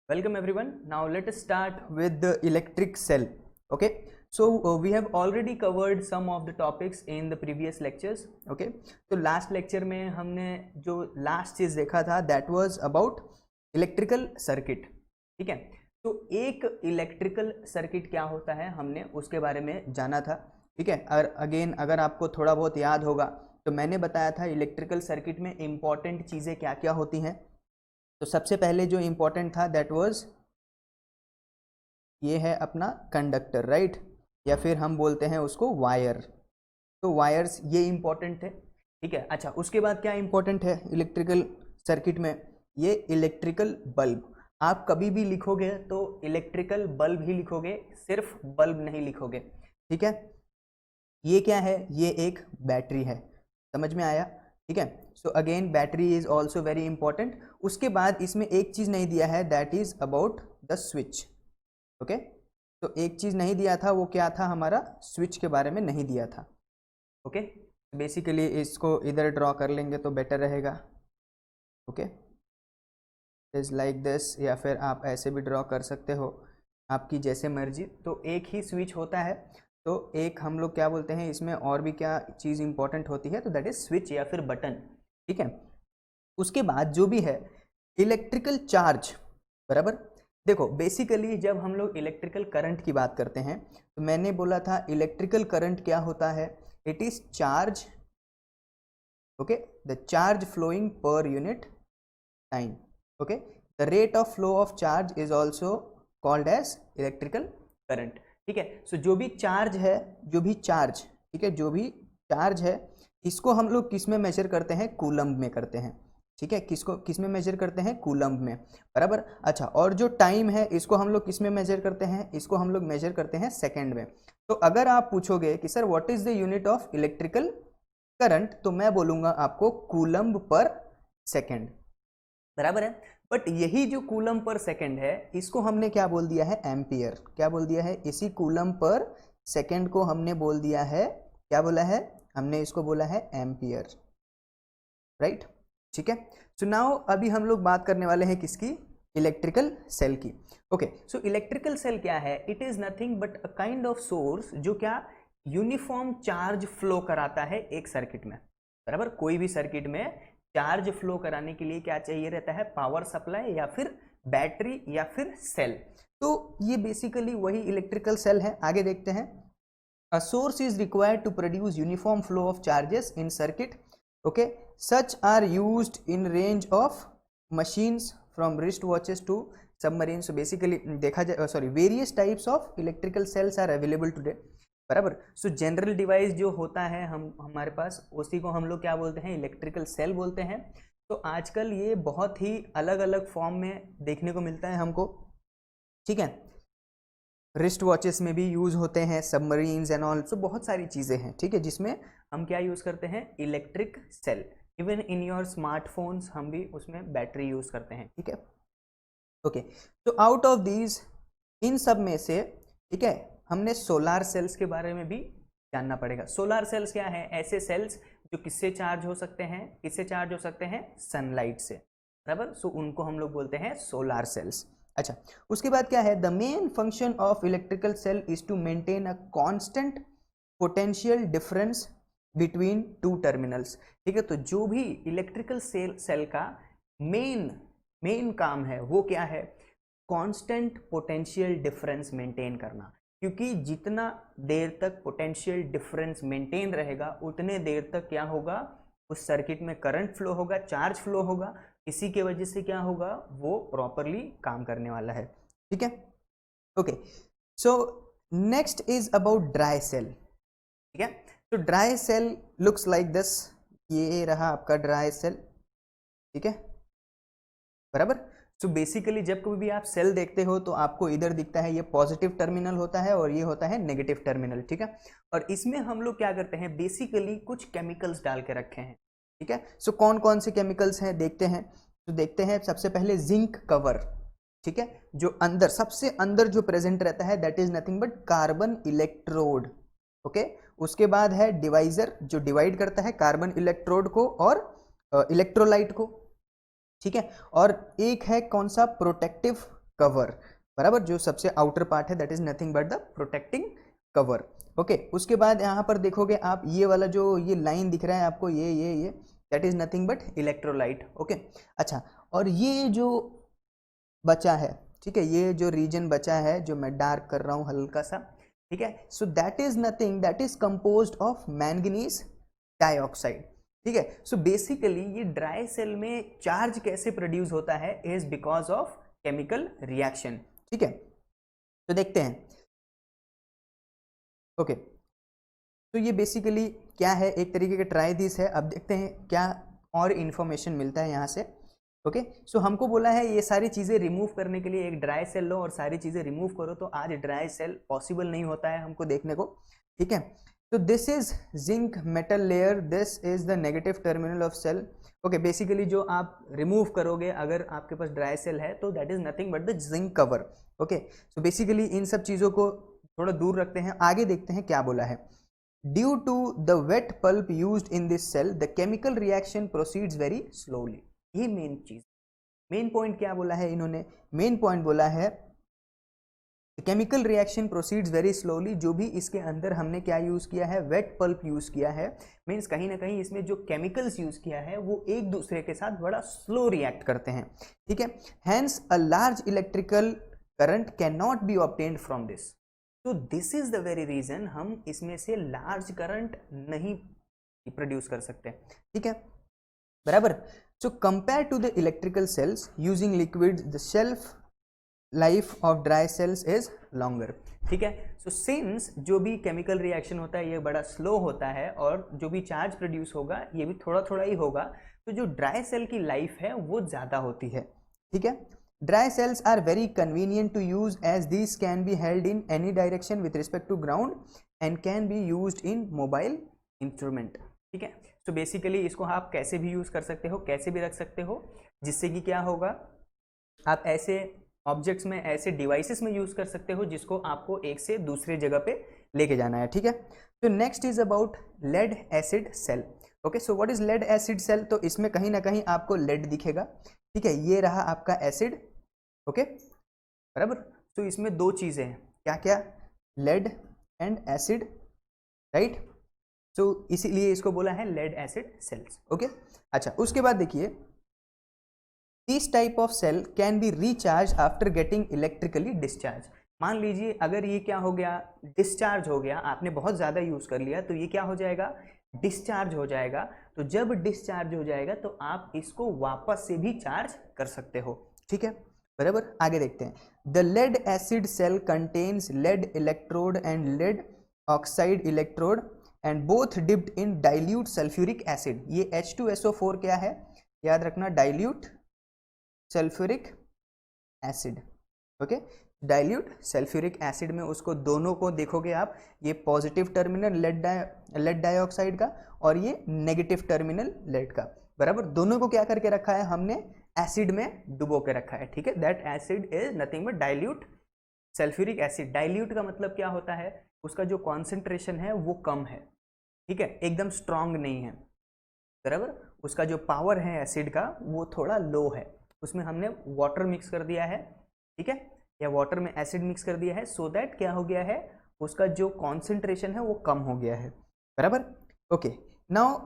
Welcome everyone. Now let us start with the electric cell. Okay, so we have already covered some of the topics in the previous lectures. Okay, तो last lecture में हमने जो last चीज देखा था that was about electrical circuit. ठीक है, तो एक इलेक्ट्रिकल सर्किट क्या होता है हमने उसके बारे में जाना था. ठीक है, और अगेन अगर आपको थोड़ा बहुत याद होगा तो मैंने बताया था इलेक्ट्रिकल सर्किट में इंपॉर्टेंट चीज़ें क्या क्या होती हैं. तो सबसे पहले जो इम्पोर्टेंट था दैट वाज ये है अपना कंडक्टर, राइट, या फिर हम बोलते हैं उसको वायर. तो वायर्स ये इम्पोर्टेंट है. ठीक है, अच्छा उसके बाद क्या इम्पोर्टेंट है इलेक्ट्रिकल सर्किट में, ये इलेक्ट्रिकल बल्ब. आप कभी भी लिखोगे तो इलेक्ट्रिकल बल्ब ही लिखोगे, सिर्फ बल्ब नहीं लिखोगे. ठीक है, ये क्या है, ये एक बैटरी है. समझ में आया? ठीक है, so again battery is also very important. उसके बाद इसमें एक चीज नहीं दिया है that is about the switch. Okay, तो एक चीज नहीं दिया था, वो क्या था, हमारा स्विच के बारे में नहीं दिया था. ओके, बेसिकली इसको इधर ड्रॉ कर लेंगे तो बेटर रहेगा. ओके, इज लाइक दिस, या फिर आप ऐसे भी ड्रॉ कर सकते हो, आपकी जैसे मर्जी. तो एक ही स्विच होता है, तो एक हम लोग क्या बोलते हैं इसमें और भी क्या चीज़ इंपॉर्टेंट होती है, तो दैट इज स्विच या फिर बटन. ठीक है, उसके बाद जो भी है इलेक्ट्रिकल चार्ज. बराबर, देखो बेसिकली जब हम लोग इलेक्ट्रिकल करंट की बात करते हैं तो मैंने बोला था इलेक्ट्रिकल करंट क्या होता है, it is charge. Okay, the charge flowing per unit time. Okay, the rate of flow of charge is also called as electrical current. ठीक है, सो जो भी चार्ज है, जो भी चार्ज, ठीक है, जो भी चार्ज है इसको हम लोग किस में मेजर करते हैं, कूलम्ब में करते हैं. ठीक है, किसको किस में मेजर करते हैं, कूलम्ब में. बराबर, अच्छा, और जो टाइम है इसको हम लोग किस में मेजर करते हैं, इसको हम लोग मेजर करते हैं सेकंड में. तो अगर आप पूछोगे कि sir what is the unit of electrical current, तो मैं बोलूंगा आपको कूलम्ब पर सेकेंड. बराबर है, बट यही जो कूलम पर सेकंड है इसको हमने क्या बोल दिया है, एम्पियर. क्या बोल दिया है, इसी कूलम पर सेकंड को हमने बोल दिया है, क्या बोला है, हमने इसको बोला है एम्पियर, राइट. ठीक है, सो नाउ अभी हम लोग बात करने वाले हैं किसकी, इलेक्ट्रिकल सेल की. ओके, सो इलेक्ट्रिकल सेल क्या है, it is nothing but a kind of source जो क्या यूनिफॉर्म चार्ज फ्लो कराता है एक सर्किट में. बराबर, कोई भी सर्किट में चार्ज फ्लो कराने के लिए क्या चाहिए रहता है, पावर सप्लाई या फिर बैटरी या फिर सेल. तो ये बेसिकली वही इलेक्ट्रिकल सेल है. आगे देखते हैं. A source is required to produce uniform flow of charges in circuit. Okay, such are used in range of machines from wrist watches to submarine. So basically देखा जाए, sorry, various types of electrical cells are available today. बराबर, so general device जो होता है हमारे पास, उसी को हम लोग क्या बोलते हैं, इलेक्ट्रिकल सेल बोलते हैं. तो आजकल ये बहुत ही अलग अलग फॉर्म में देखने को मिलता है हमको. ठीक है, रिस्ट वॉचेस में भी यूज होते हैं, सबमरीन्स एंड ऑल, सो बहुत सारी चीज़ें हैं. ठीक है, जिसमें हम क्या यूज़ करते हैं, electric cell. Even in your smartphones हम भी उसमें बैटरी यूज़ करते हैं. ठीक है, ओके, तो आउट ऑफ दीज, इन सब में से, ठीक है, हमने सोलार सेल्स के बारे में भी जानना पड़ेगा. सोलार सेल्स क्या है, ऐसे सेल्स जो किससे चार्ज हो सकते हैं, किससे चार्ज हो सकते हैं, सनलाइट से. बराबर, सो उनको हम लोग बोलते हैं सोलार सेल्स. अच्छा, उसके बाद क्या है, the main function of electrical cell is to maintain a constant potential difference between two terminals. ठीक है, तो जो भी इलेक्ट्रिकल सेल का मेन काम है वो क्या है, कांस्टेंट पोटेंशियल डिफरेंस मेंटेन करना. क्योंकि जितना देर तक पोटेंशियल डिफरेंस मेंटेन रहेगा उतने देर तक क्या होगा, उस सर्किट में करंट फ्लो होगा, चार्ज फ्लो होगा. इसी के वजह से क्या होगा, वो प्रॉपरली काम करने वाला है. ठीक है, okay, so next is about dry cell. ठीक है, तो dry cell looks like this. ये रहा आपका ड्राई सेल. ठीक है, बराबर. सो बेसिकली जब कभी भी आप सेल देखते हो तो आपको इधर दिखता है ये पॉजिटिव टर्मिनल होता है और ये होता है नेगेटिव टर्मिनल. ठीक है, और इसमें हम लोग क्या करते हैं, बेसिकली कुछ केमिकल्स डाल के रखे हैं. ठीक है, सो कौन कौन से केमिकल्स हैं देखते हैं. तो देखते हैं सबसे पहले जिंक कवर. ठीक है, जो अंदर, सबसे अंदर जो प्रेजेंट रहता है that is nothing but carbon electrode. Okay, उसके बाद है डिवाइजर जो डिवाइड करता है कार्बन इलेक्ट्रोड को और इलेक्ट्रोलाइट को. ठीक है, और एक है कौन सा, प्रोटेक्टिव कवर, बराबर, जो सबसे आउटर पार्ट है that is nothing but the protecting cover. Okay, उसके बाद यहाँ पर देखोगे आप ये वाला जो ये लाइन दिख रहा है आपको, ये that is nothing but electrolyte. Okay, अच्छा, और ये जो बचा है, ठीक है, ये जो रीजन बचा है जो मैं डार्क कर रहा हूँ हल्का सा, ठीक है, so that is nothing, that is composed of manganese dioxide. ठीक है, सो बेसिकली ये ड्राई सेल में चार्ज कैसे प्रोड्यूस होता है is because of chemical reaction. ठीक है, तो देखते हैं। ओके, तो ये बेसिकली क्या है, एक तरीके का ट्राई दिस है। अब देखते हैं क्या और इन्फॉर्मेशन मिलता है यहाँ से। ओके, सो हमको बोला है ये सारी चीज़ें रिमूव करने के लिए एक ड्राई सेल लो और सारी चीज़ें रिमूव करो, तो आज ड्राई सेल पॉसिबल नहीं होता है हमको देखने को। ठीक है, तो this is zinc metal layer, this is the negative terminal of cell. Okay, basically जो आप रिमूव करोगे अगर आपके पास ड्राई सेल है तो that is nothing but the zinc cover. Okay, so basically इन सब चीज़ों को थोड़ा दूर रखते हैं, आगे देखते हैं क्या बोला है। Due to the wet pulp used in this cell the chemical reaction proceeds very slowly. ये मेन चीज, मेन पॉइंट क्या बोला है इन्होंने, मेन पॉइंट बोला है chemical reaction proceeds very slowly. जो भी इसके अंदर हमने क्या यूज किया है, वेट पल्प यूज किया है, मीन्स कहीं ना कहीं इसमें जो केमिकल्स यूज किया है वो एक दूसरे के साथ बड़ा स्लो रिएक्ट करते हैं। ठीक है, hence a large electrical current can not be obtained from this. तो this is the very reason हम इसमें से लार्ज करंट नहीं प्रोड्यूस कर सकते। ठीक है, बराबर। So compare to the electrical cells using liquid the shelf life of dry cells is longer. ठीक है, सो सिंस जो भी केमिकल रिएक्शन होता है ये बड़ा स्लो होता है और जो भी चार्ज प्रोड्यूस होगा ये भी थोड़ा थोड़ा ही होगा, तो जो ड्राई सेल की लाइफ है वो ज़्यादा होती है। ठीक है, dry cells are very convenient to use as this can be held in any direction with respect to ground and can be use in mobile instrument. ठीक है, तो बेसिकली इसको आप कैसे भी यूज़ कर सकते हो, कैसे भी रख सकते हो, जिससे कि क्या होगा, आप ऐसे ऑब्जेक्ट्स में, ऐसे डिवाइसेस में यूज़ कर सकते हो जिसको आपको एक से दूसरे जगह पे लेके जाना है। ठीक है, तो next is about lead acid cell. Okay, so what is lead acid cell, तो इसमें कहीं ना कहीं आपको लेड दिखेगा। ठीक है, ये रहा आपका एसिड। ओके, बराबर, तो इसमें दो चीज़ें हैं, क्या क्या, लेड एंड एसिड, राइट, तो इसीलिए इसको बोला है लेड एसिड सेल्स। ओके, अच्छा, उसके बाद देखिए, this type of cell can be recharge after getting electrically discharge. मान लीजिए अगर ये क्या हो गया, डिस्चार्ज हो गया, आपने बहुत ज़्यादा यूज़ कर लिया तो ये क्या हो जाएगा, डिस्चार्ज हो जाएगा। तो जब डिस्चार्ज हो जाएगा तो आप इसको वापस से भी चार्ज कर सकते हो। ठीक है, बराबर, आगे देखते हैं। The lead acid cell contains lead electrode and lead oxide electrode and both dipped in dilute sulphuric acid. ये H2SO4 क्या है, याद रखना, dilute sulphuric acid. Okay, dilute sulphuric acid में उसको दोनों को देखोगे आप, ये पॉजिटिव टर्मिनल लेड डाइऑक्साइड का और ये नेगेटिव टर्मिनल लेड का, बराबर, दोनों को क्या करके रखा है हमने, एसिड में डुबो के रखा है। ठीक है, that acid is nothing but dilute sulphuric acid. Dilute का मतलब क्या होता है, उसका जो कॉन्सेंट्रेशन है वो कम है। ठीक है, एकदम स्ट्रांग नहीं है, बराबर, उसका जो पावर है एसिड का वो थोड़ा लो है। उसमें हमने वाटर मिक्स कर दिया है, ठीक है, या वाटर में एसिड मिक्स कर दिया है, सो दैट क्या हो गया है, उसका जो कॉन्सेंट्रेशन है वो कम हो गया है, बराबर। Okay, now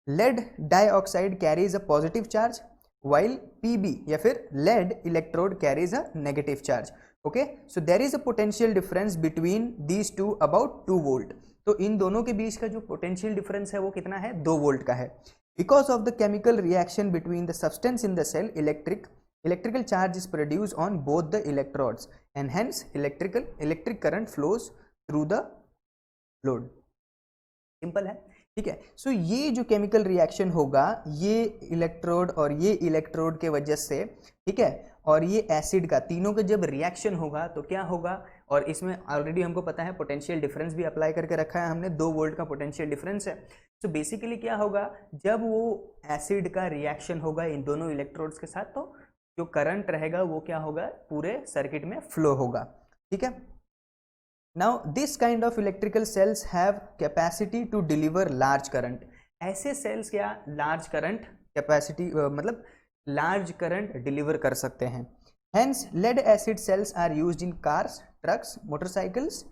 lead dioxide carries a positive charge while Pb या फिर lead electrode carries a negative charge. Okay, so there is a potential difference between these two about 2 volt. तो इन दोनों के बीच का जो पोटेंशियल डिफरेंस है वो कितना है, 2 वोल्ट का है। Because of the chemical reaction between the substance in the cell electrical charge is produced on both the electrodes and hence electric current flows through the load. Simple है। ठीक है, सो ये जो केमिकल रिएक्शन होगा ये electrode और ये electrode के वजह से, ठीक है, और ये एसिड का, तीनों का जब रिएक्शन होगा तो क्या होगा, और इसमें ऑलरेडी हमको पता है पोटेंशियल डिफरेंस भी अप्लाई करके रखा है हमने, 2 वोल्ट का पोटेंशियल डिफरेंस है। तो बेसिकली क्या होगा, जब वो एसिड का रिएक्शन होगा इन दोनों इलेक्ट्रोड्स के साथ तो जो करंट रहेगा वो क्या होगा, पूरे सर्किट में फ्लो होगा। ठीक है, Now this kind of electrical cells have capacity to deliver large current. ऐसे सेल्स क्या लार्ज करंट कैपेसिटी मतलब लार्ज करंट डिलीवर कर सकते हैं। Hence, lead acid cells are used in cars, trucks, motorcycles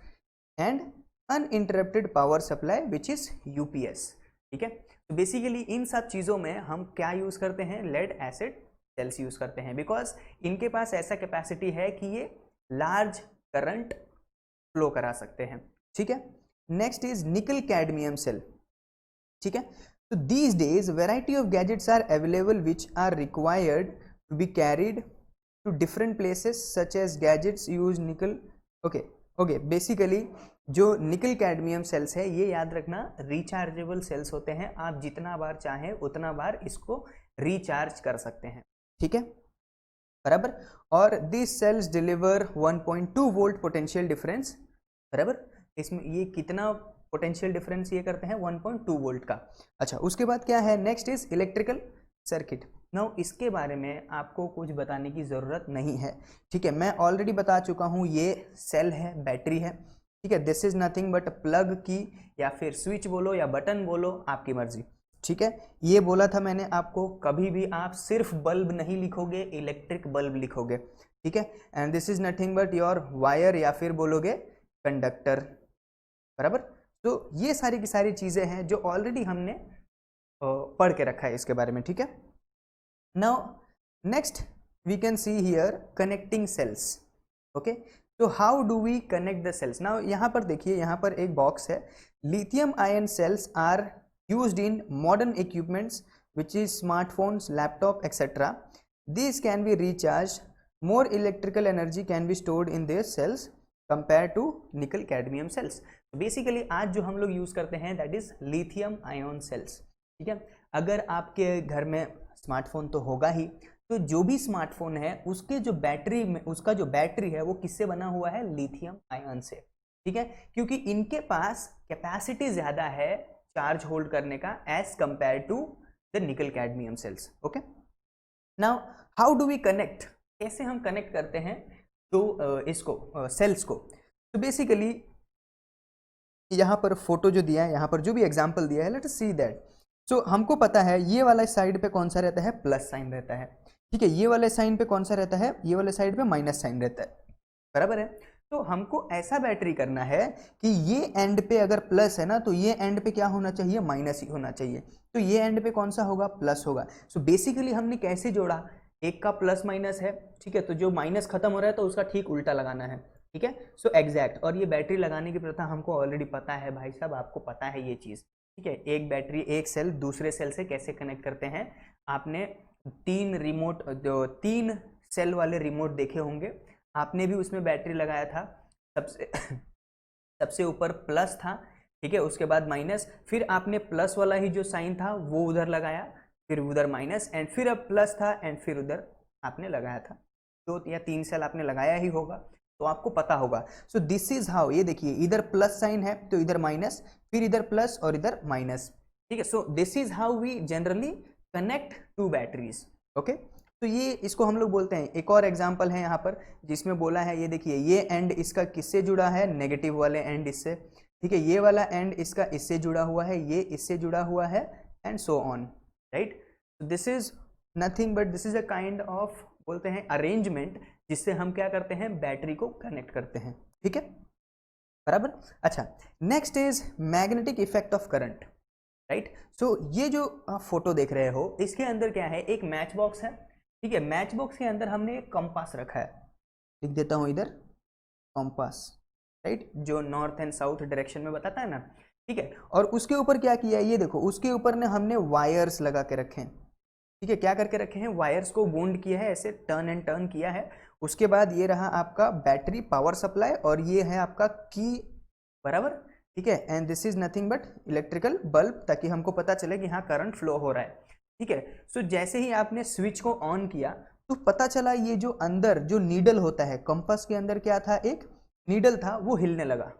and uninterrupted power supply which is UPS. ठीक है, तो basically इन सब चीज़ों में हम क्या यूज़ करते हैं, लेड एसिड सेल्स यूज़ करते हैं, बिकॉज इनके पास ऐसा कैपेसिटी है कि ये लार्ज करंट फ्लो करा सकते हैं. ठीक है, next is nickel cadmium cell. ठीक है, तो these days variety of gadgets are available which are required to be carried to different places such as gadgets use nickel. Okay, basically जो nickel cadmium sales है ये याद रखना rechargeable sales होते हैं. आप जितना बार चाहें उतना बार इसको रिचार्ज कर सकते हैं. ठीक है, बराबर. और this cells deliver 1.2 volt potential difference. बराबर, इसमें ये कितना पोटेंशियल डिफरेंस ये करते हैं, 1.2 वोल्ट का. अच्छा, उसके बाद क्या है, next is electrical circuit. Now इसके बारे में आपको कुछ बताने की ज़रूरत नहीं है. ठीक है, मैं ऑलरेडी बता चुका हूँ, ये सेल है, बैटरी है. ठीक है, this is nothing but plug की या फिर स्विच बोलो या बटन बोलो, आपकी मर्जी. ठीक है, ये बोला था मैंने आपको, कभी भी आप सिर्फ बल्ब नहीं लिखोगे, इलेक्ट्रिक बल्ब लिखोगे. ठीक है, and this is nothing but your wire या फिर बोलोगे कंडक्टर. बराबर, तो ये सारी की सारी चीज़ें हैं जो ऑलरेडी हमने पढ़ के रखा है इसके बारे में. ठीक है, now next we can see here connecting cells. Okay, तो how do we connect the cells. Now यहाँ पर देखिए, यहाँ पर एक बॉक्स है, lithium ion cells are used in modern equipments which is smartphones, laptop etcetera. This can be recharge, more electrical energy can be stored in this cells compare to nickel cadmium cells. Basically आज जो हम लोग use करते हैं that is lithium ion cells. ठीक है, अगर आपके घर में स्मार्टफोन तो होगा ही, तो जो भी स्मार्टफोन है उसके जो बैटरी में, उसका जो बैटरी है वो किससे बना हुआ है, लिथियम आयन से. ठीक है, क्योंकि इनके पास कैपेसिटी ज्यादा है चार्ज होल्ड करने का as compare to the nickel cadmium cells. Okay, now how do we connect, कैसे हम कनेक्ट करते हैं तो इसको सेल्स को. तो बेसिकली यहाँ पर फोटो जो दिया है, यहाँ पर जो भी एग्जाम्पल दिया है, लेट अस सी दैट. सो हमको पता है ये वाला साइड पे कौन सा रहता है, प्लस साइन रहता है. ठीक है, ये वाले साइन पे कौन सा रहता है, ये वाले साइड पे माइनस साइन रहता है. बराबर है, तो हमको ऐसा बैटरी करना है कि ये एंड पे अगर प्लस है ना, तो ये एंड पे क्या होना चाहिए, माइनस ही होना चाहिए. तो ये एंड पे कौन सा होगा, प्लस होगा. सो बेसिकली हमने कैसे जोड़ा, एक का प्लस माइनस है. ठीक है, तो जो माइनस खत्म हो रहा है तो उसका ठीक उल्टा लगाना है. ठीक है, सो एग्जैक्ट. और ये बैटरी लगाने की प्रथा हमको ऑलरेडी पता है भाई साहब, आपको पता है ये चीज़. ठीक है, एक बैटरी, एक सेल दूसरे सेल से कैसे कनेक्ट करते हैं. आपने तीन सेल वाले रिमोट देखे होंगे, आपने भी उसमें बैटरी लगाया था. सबसे ऊपर प्लस था. ठीक है, उसके बाद माइनस, फिर आपने प्लस वाला ही जो साइन था वो उधर लगाया, फिर उधर माइनस, एंड फिर अब प्लस था एंड फिर उधर आपने लगाया था. 2 या 3 सेल आपने लगाया ही होगा, तो आपको पता होगा. सो दिस इज हाउ, ये देखिए इधर प्लस साइन है तो इधर माइनस, फिर इधर प्लस और इधर माइनस. ठीक है, so this is how we generally connect two batteries. Okay, तो ये इसको हम लोग बोलते हैं. एक और एग्जांपल है यहाँ पर जिसमें बोला है, ये देखिए ये एंड इसका किससे जुड़ा है, नेगेटिव वाले एंड इससे. ठीक है, ये वाला एंड इसका इससे जुड़ा हुआ है, ये इससे जुड़ा हुआ है, and so on. Right, this is nothing but this is a kind of बोलते हैं अरेंजमेंट, जिससे हम क्या करते हैं, बैटरी को कनेक्ट करते हैं. ठीक है, बराबर. अच्छा, next is magnetic effect of current. Right, so ये जो आप फोटो देख रहे हो इसके अंदर क्या है, एक मैच बॉक्स है. ठीक है, मैच बॉक्स के अंदर हमने एक कंपास रखा है, लिख देता हूं इधर कंपास. राइट, जो नॉर्थ एंड साउथ डायरेक्शन में बताता है ना. ठीक है, और उसके ऊपर क्या किया है, ये देखो उसके ऊपर ने हमने वायर्स लगा के रखे हैं. ठीक है, क्या करके रखे हैं, वायर्स को वुंड किया है, ऐसे टर्न एंड टर्न किया है. उसके बाद ये रहा आपका बैटरी पावर सप्लाई और ये है आपका की. बराबर, ठीक है, and this is nothing but electrical bulb, ताकि हमको पता चले कि हाँ करंट फ्लो हो रहा है. ठीक है, सो जैसे ही आपने स्विच को ऑन किया तो पता चला ये जो अंदर जो नीडल होता है, कंपास के अंदर क्या था, एक नीडल था, वो हिलने लगा.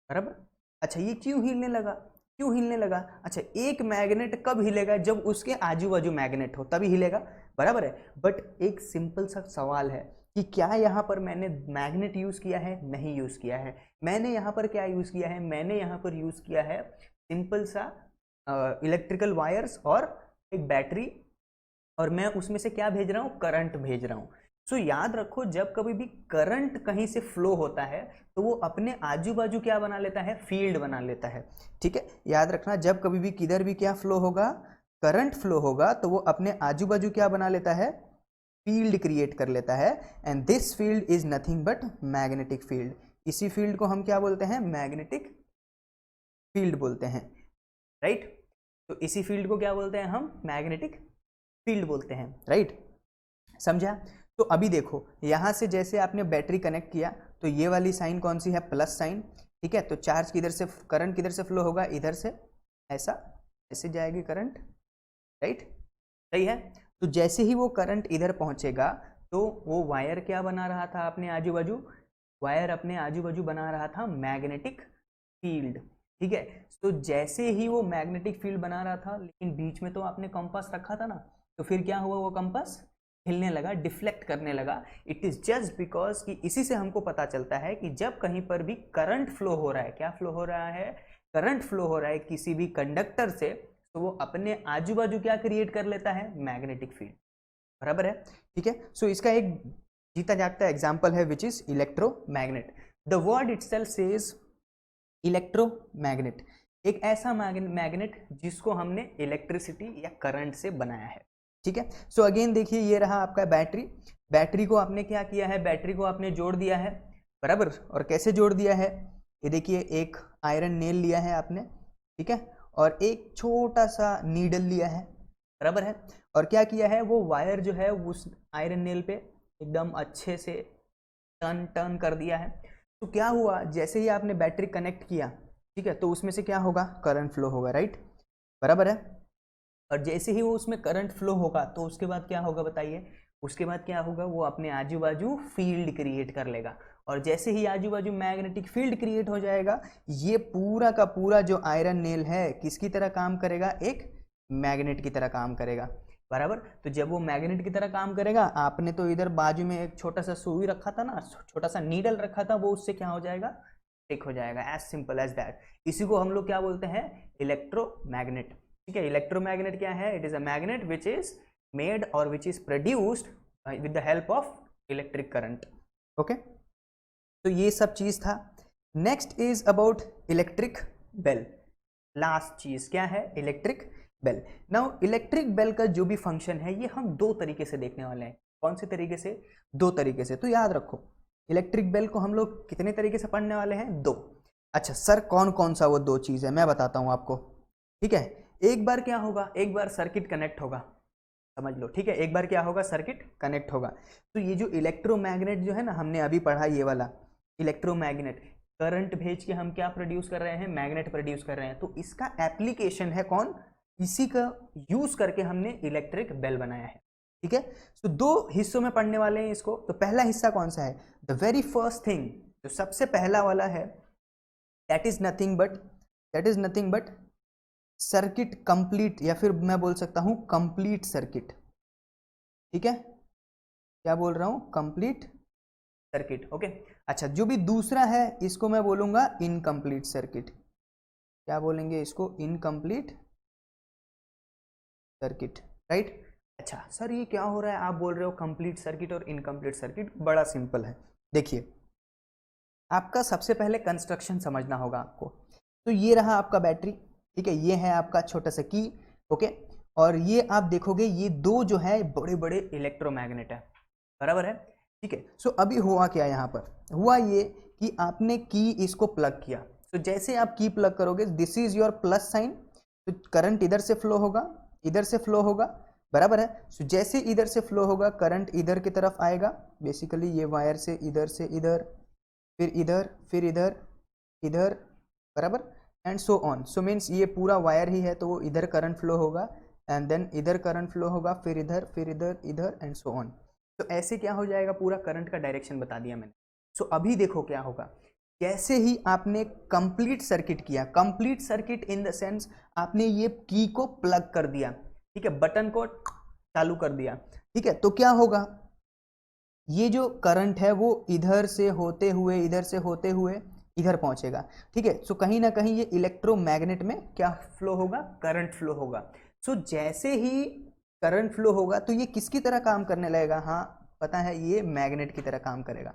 बराबर. अच्छा, ये क्यों हिलने लगा, क्यों हिलने लगा. अच्छा, एक मैग्नेट कब हिलेगा, जब उसके आजू बाजू मैग्नेट हो तभी हिलेगा. बराबर है, बट एक सिंपल सा सवाल है कि क्या यहाँ पर मैंने मैग्नेट यूज किया है, नहीं यूज किया है. मैंने यहाँ पर क्या यूज किया है, मैंने यहाँ पर यूज किया है सिंपल सा इलेक्ट्रिकल वायर्स और एक बैटरी, और मैं उसमें से क्या भेज रहा हूँ, करंट भेज रहा हूँ. सो याद रखो, जब कभी भी करंट कहीं से फ्लो होता है तो वो अपने आजू बाजू क्या बना लेता है, फील्ड बना लेता है। ठीक है, याद रखना, जब कभी भी किधर भी क्या फ्लो होगा, करंट फ्लो होगा, तो वो अपने आजू बाजू क्या बना लेता है, फील्ड क्रिएट कर लेता है। And this field is nothing but magnetic field. इसी फील्ड को हम क्या बोलते हैं, मैग्नेटिक फील्ड बोलते हैं, राइट। तो इसी फील्ड को क्या बोलते हैं हम, मैग्नेटिक फील्ड बोलते हैं, राइट। समझा। तो अभी देखो, यहां से जैसे आपने बैटरी कनेक्ट किया तो ये वाली साइन कौन सी है, प्लस साइन। ठीक है, तो चार्ज किधर से, करंट किधर से फ्लो होगा, इधर से, ऐसा ऐसे जाएगी करंट, राइट, सही है। तो जैसे ही वो करंट इधर पहुंचेगा तो वो वायर क्या बना रहा था अपने आजू बाजू, वायर अपने आजू बाजू बना रहा था मैग्नेटिक फील्ड। ठीक है, तो जैसे ही वो मैग्नेटिक फील्ड बना रहा था, लेकिन बीच में तो आपने कंपास रखा था ना, तो फिर क्या हुआ, वो कंपास हिलने लगा, डिफ्लेक्ट करने लगा। इट इज जस्ट बिकॉज कि इसी से हमको पता चलता है कि जब कहीं पर भी करंट फ्लो हो रहा है, क्या फ्लो हो रहा है, करंट फ्लो हो रहा है किसी भी कंडक्टर से, तो वो अपने आजू बाजू क्या क्रिएट कर लेता है, मैग्नेटिक फील्ड, बराबर है। ठीक है, सो इसका एक जीता जागता एग्जाम्पल है which is electromagnet. The word itself says electromagnet, एक ऐसा मैग्नेट जिसको हमने इलेक्ट्रिसिटी या करंट से बनाया है। ठीक है, सो अगेन देखिए, ये रहा आपका बैटरी। बैटरी को आपने क्या किया है, बैटरी को आपने जोड़ दिया है, बराबर। और कैसे जोड़ दिया है, ये देखिए, एक आयरन नेल लिया है आपने, ठीक है, और एक छोटा सा नीडल लिया है, बराबर है। और क्या किया है, वो वायर जो है उस आयरन नेल पे एकदम अच्छे से टर्न टर्न कर दिया है। तो क्या हुआ, जैसे ही आपने बैटरी कनेक्ट किया, ठीक है, तो उसमें से क्या होगा, करंट फ्लो होगा, राइट, बराबर है। और जैसे ही वो उसमें करंट फ्लो होगा तो उसके बाद क्या होगा बताइए, उसके बाद क्या होगा, वो अपने आजू बाजू फील्ड क्रिएट कर लेगा। और जैसे ही आजू बाजू मैग्नेटिक फील्ड क्रिएट हो जाएगा, ये पूरा का पूरा जो आयरन नेल है किसकी तरह काम करेगा, एक मैग्नेट की तरह काम करेगा, बराबर। तो जब वो मैग्नेट की तरह काम करेगा, आपने तो इधर बाजू में एक छोटा सा सुई रखा था ना, छोटा सा नीडल रखा था, वो उससे क्या हो जाएगा, टिक हो जाएगा, एज सिंपल एज दैट। इसी को हम लोग क्या बोलते हैं, इलेक्ट्रोमैग्नेट। ठीक है, इलेक्ट्रोमैग्नेट क्या है, it is a magnet which is made और which is produced with the help of electric current. Okay, तो ये सब चीज था। Next is about electric bell. Last चीज क्या है, electric bell. Now electric bell का जो भी फंक्शन है, ये हम दो तरीके से देखने वाले हैं। कौन से तरीके से, दो तरीके से। तो याद रखो, इलेक्ट्रिक बेल को हम लोग कितने तरीके से पढ़ने वाले हैं, दो। अच्छा सर, कौन कौन सा वो दो चीज है, मैं बताता हूं आपको। ठीक है, एक बार क्या होगा, एक बार सर्किट कनेक्ट होगा, समझ लो। ठीक है, एक बार क्या होगा, सर्किट कनेक्ट होगा। तो ये जो इलेक्ट्रोमैग्नेट जो है ना, हमने अभी पढ़ा ये वाला इलेक्ट्रोमैग्नेट, करंट भेज के हम क्या प्रोड्यूस कर रहे हैं, मैग्नेट प्रोड्यूस कर रहे हैं। तो इसका एप्लीकेशन है कौन, इसी का यूज करके हमने इलेक्ट्रिक बेल बनाया है। ठीक है, तो दो हिस्सों में पढ़ने वाले हैं इसको। तो पहला हिस्सा कौन सा है, द वेरी फर्स्ट थिंग, जो सबसे पहला वाला है, that is nothing but circuit complete, या फिर मैं बोल सकता हूं कंप्लीट सर्किट। ठीक है, क्या बोल रहा हूं, कंप्लीट सर्किट। ओके, अच्छा, जो भी दूसरा है इसको मैं बोलूंगा इनकम्प्लीट सर्किट। क्या बोलेंगे इसको, इनकम्प्लीट सर्किट, राइट। अच्छा सर, ये क्या हो रहा है, आप बोल रहे हो कंप्लीट सर्किट और इनकम्प्लीट सर्किट। बड़ा सिंपल है, देखिए, आपका सबसे पहले कंस्ट्रक्शन समझना होगा आपको। तो ये रहा आपका बैटरी, ठीक है, ये है आपका छोटा सा की, ओके। और ये आप देखोगे, ये दो जो है बड़े बड़े इलेक्ट्रोमैग्नेट है, बराबर है। ठीक है, सो अभी हुआ क्या, यहाँ पर हुआ ये कि आपने की इसको प्लग किया। तो जैसे आप की प्लग करोगे, this is your plus sign, तो करंट इधर से फ्लो होगा, इधर से फ्लो होगा, बराबर है। सो जैसे इधर से फ्लो होगा, करंट इधर की तरफ आएगा, बेसिकली ये वायर से इधर, फिर इधर, फिर इधर, इधर, बराबर, and so on. So means ये पूरा वायर ही है, तो वो इधर करंट फ्लो होगा, एंड देन इधर करंट फ्लो होगा, फिर इधर, फिर इधर, इधर, एंड सो ऑन। तो ऐसे क्या हो जाएगा, पूरा करंट का डायरेक्शन बता दिया मैंने। सो अभी देखो क्या होगा, जैसे ही आपने कंप्लीट सर्किट किया, complete circuit in the sense आपने ये की को प्लग कर दिया, ठीक है, बटन को चालू कर दिया, ठीक है, तो क्या होगा, ये जो करंट है वो इधर से होते हुए, इधर से होते हुए इधर पहुंचेगा। ठीक है, सो कहीं ना कहीं ये इलेक्ट्रोमैग्नेट में क्या फ्लो होगा, करंट फ्लो होगा। सो जैसे ही करंट फ्लो होगा तो ये किसकी तरह काम करने लगेगा, हाँ, पता है ये मैग्नेट की तरह काम करेगा,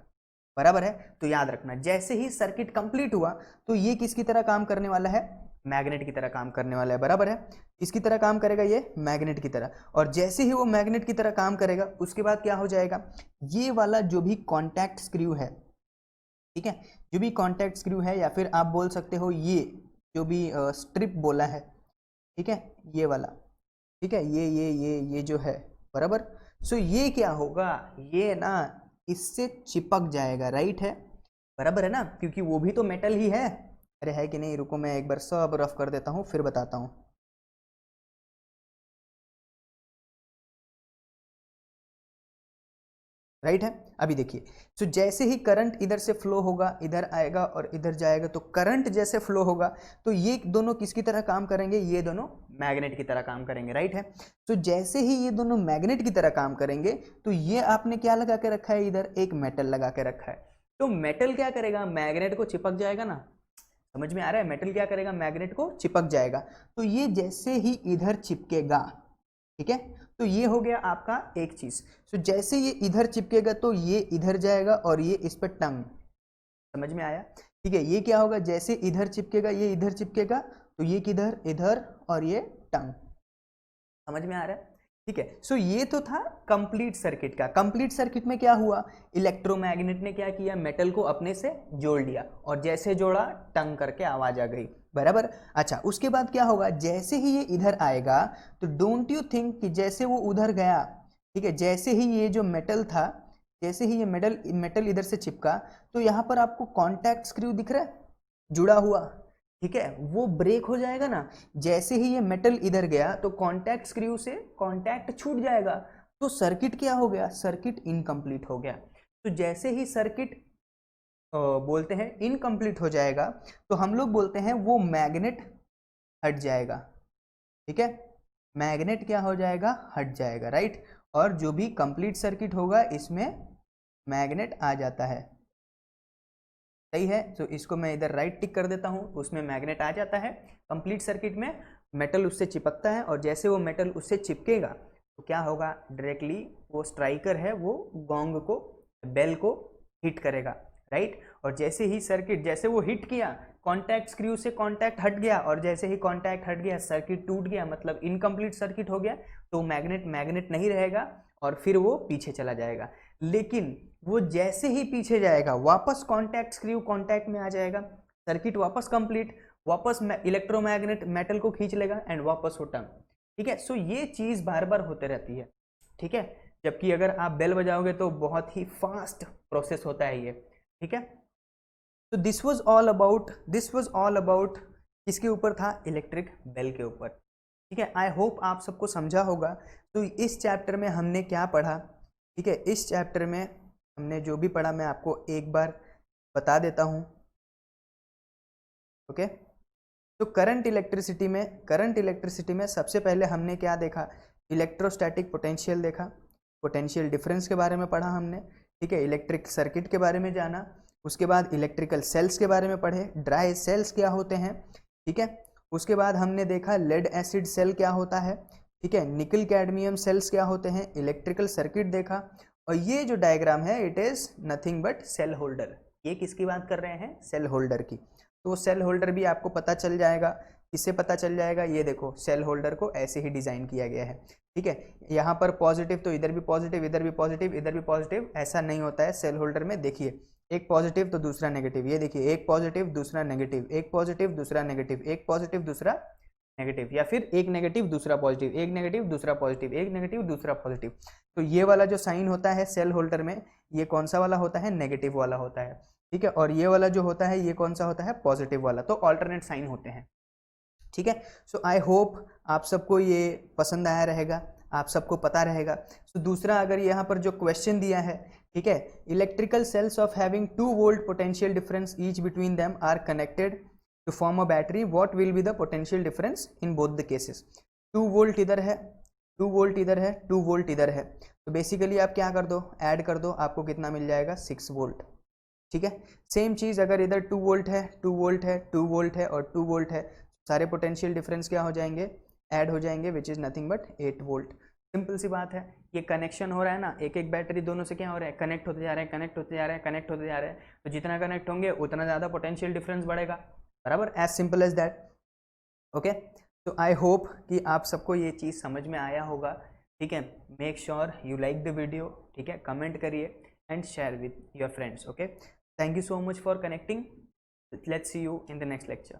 बराबर है। तो याद रखना, जैसे ही सर्किट कंप्लीट हुआ तो ये किसकी तरह काम करने वाला है, मैग्नेट की तरह काम करने वाला है, बराबर है। किसकी तरह काम करेगा, ये मैग्नेट की तरह। और जैसे ही वो मैग्नेट की तरह काम करेगा उसके बाद क्या हो जाएगा, ये वाला जो भी कॉन्टैक्ट स्क्रू है, ठीक है, जो भी कॉन्टैक्ट स्क्रू है, या फिर आप बोल सकते हो ये जो भी स्ट्रिप बोला है, ठीक है, ये वाला, ठीक है, ये जो है, बराबर। सो ये क्या होगा, ये ना इससे चिपक जाएगा, राइट है, बराबर है ना, क्योंकि वो भी तो मेटल ही है। अरे है कि नहीं, रुको मैं एक बार सब रफ कर देता हूँ फिर बताता हूँ। राइट है। अभी देखिए, तो जैसे ही करंट इधर से फ्लो होगा, इधर आएगा और इधर जाएगा, तो करंट जैसे फ्लो होगा तो ये दोनों किसकी तरह काम करेंगे, ये दोनों मैग्नेट की तरह काम करेंगे, राइट है। तो जैसे ही ये दोनों मैग्नेट की तरह काम करेंगे तो ये आपने क्या लगा के रखा है, इधर एक मेटल लगा के रखा है। तो मेटल क्या करेगा, मैग्नेट को चिपक जाएगा ना, समझ में आ रहा है, मेटल क्या करेगा, मैग्नेट को चिपक जाएगा। तो ये जैसे ही इधर चिपकेगा, ठीक है, तो ये हो गया आपका एक चीज। तो जैसे ये इधर चिपकेगा तो ये इधर जाएगा और ये इस पर टंग, समझ में आया, ठीक है। ये क्या होगा, जैसे इधर चिपकेगा ये इधर चिपकेगा तो ये किधर, इधर, और ये टंग, समझ में आ रहा है, ठीक है। सो ये तो था कंप्लीट सर्किट का। कंप्लीट सर्किट में क्या हुआ, इलेक्ट्रोमैग्नेट ने क्या किया, मेटल को अपने से जोड़ लिया, और जैसे जोड़ा टंग करके आवाज आ गई, बराबर। अच्छा, उसके बाद क्या होगा, जैसे ही ये इधर आएगा तो डोंट यू थिंक कि जैसे वो उधर गया, ठीक है, जैसे ही ये जो मेटल था, जैसे ही ये मेटल इधर से चिपका तो यहाँ पर आपको कॉन्टैक्ट स्क्रू दिख रहा है जुड़ा हुआ, ठीक है, वो ब्रेक हो जाएगा ना। जैसे ही ये मेटल इधर गया तो कॉन्टैक्ट स्क्रू से कॉन्टैक्ट छूट जाएगा, तो सर्किट क्या हो गया, सर्किट इनकम्प्लीट हो गया। तो जैसे ही सर्किट बोलते हैं इनकम्प्लीट हो जाएगा तो हम लोग बोलते हैं वो मैग्नेट हट जाएगा, ठीक है, मैग्नेट क्या हो जाएगा, हट जाएगा, राइट। और जो भी कंप्लीट सर्किट होगा इसमें मैग्नेट आ जाता है, सही है। तो इसको मैं इधर राइट टिक कर देता हूँ, उसमें मैग्नेट आ जाता है। कंप्लीट सर्किट में मेटल उससे चिपकता है, और जैसे वो मेटल उससे चिपकेगा तो क्या होगा, डायरेक्टली वो स्ट्राइकर है वो गोंग को, बेल को हिट करेगा, राइट। और जैसे ही सर्किट, जैसे वो हिट किया, कॉन्टैक्ट स्क्रू से कॉन्टैक्ट हट गया, और जैसे ही कॉन्टैक्ट हट गया सर्किट टूट गया, मतलब इनकम्प्लीट सर्किट हो गया। तो मैग्नेट नहीं रहेगा और फिर वो पीछे चला जाएगा। लेकिन वो जैसे ही पीछे जाएगा वापस कॉन्टैक्ट स्क्रू कॉन्टैक्ट में आ जाएगा, सर्किट वापस कंप्लीट, वापस इलेक्ट्रोमैग्नेट मेटल को खींच लेगा एंड वापस हो टर्न, ठीक है। सो ये चीज बार बार होते रहती है, ठीक है। जबकि अगर आप बेल बजाओगे तो बहुत ही फास्ट प्रोसेस होता है ये, ठीक है। तो दिस वाज ऑल अबाउट किसके ऊपर था, इलेक्ट्रिक बेल के ऊपर, ठीक है। आई होप आप सबको समझा होगा। तो इस चैप्टर में हमने क्या पढ़ा, ठीक है, इस चैप्टर में हमने जो भी पढ़ा मैं आपको एक बार बता देता हूँ, ओके। तो करंट इलेक्ट्रिसिटी में सबसे पहले हमने क्या देखा, इलेक्ट्रोस्टैटिक पोटेंशियल देखा, पोटेंशियल डिफरेंस के बारे में पढ़ा हमने, ठीक है, इलेक्ट्रिक सर्किट के बारे में जाना। उसके बाद इलेक्ट्रिकल सेल्स के बारे में पढ़े, ड्राई सेल्स क्या होते हैं, ठीक है। उसके बाद हमने देखा लेड एसिड सेल क्या होता है, ठीक है, निकल कैडमियम सेल्स क्या होते हैं, इलेक्ट्रिकल सर्किट देखा। और ये जो डायग्राम है it is nothing but cell holder. ये किसकी बात कर रहे हैं, सेल होल्डर की। तो सेल होल्डर भी आपको पता चल जाएगा, किससे पता चल जाएगा, ये देखो सेल होल्डर को ऐसे ही डिजाइन किया गया है, ठीक है। यहाँ पर पॉजिटिव तो इधर भी पॉजिटिव, इधर भी पॉजिटिव, इधर भी पॉजिटिव, ऐसा नहीं होता है सेल होल्डर में। देखिए एक पॉजिटिव तो दूसरा नेगेटिव, ये देखिए एक पॉजिटिव दूसरा नेगेटिव, एक पॉजिटिव दूसरा नेगेटिव, एक पॉजिटिव दूसरा नेगेटिव, या फिर एक नेगेटिव दूसरा पॉजिटिव, एक नेगेटिव दूसरा पॉजिटिव, एक नेगेटिव दूसरा पॉजिटिव। तो ये वाला जो साइन होता है सेल होल्डर में, ये कौन सा वाला होता है, नेगेटिव वाला होता है, ठीक है। और ये वाला जो होता है ये कौन सा होता है, पॉजिटिव वाला। तो ऑल्टरनेट साइन होते हैं, ठीक है। सो आई होप आप सबको ये पसंद आया रहेगा, आप सबको पता रहेगा। सो दूसरा, अगर यहाँ पर जो क्वेश्चन दिया है, ठीक है, electrical cells of having 2 volt potential difference each between them are connected to form a battery, what will be the potential difference in both the cases. 2 volt इधर है, 2 वोल्ट इधर है, 2 वोल्ट इधर है, तो बेसिकली आप क्या कर दो, ऐड कर दो, आपको कितना मिल जाएगा, 6 वोल्ट, ठीक है। सेम चीज अगर इधर 2 वोल्ट है, 2 वोल्ट है, 2 वोल्ट है और 2 वोल्ट है, सारे पोटेंशियल डिफरेंस क्या हो जाएंगे, ऐड हो जाएंगे, which is nothing but 8 volt. Simple सी बात है, ये कनेक्शन हो रहा है ना, एक एक बैटरी दोनों से क्या हो रहा है, कनेक्ट होते जा रहे हैं, कनेक्ट होते जा रहे हैं, कनेक्ट होते जा रहे हैं, तो जितना कनेक्ट होंगे उतना ज़्यादा पोटेंशियल डिफरेंस बढ़ेगा, बराबर, as simple as that. Okay, तो आई होप कि आप सबको ये चीज़ समझ में आया होगा, ठीक है। Make sure you like the video, ठीक है, कमेंट करिए and share with your friends. Okay, thank you so much for connecting, let's see you in the next lecture.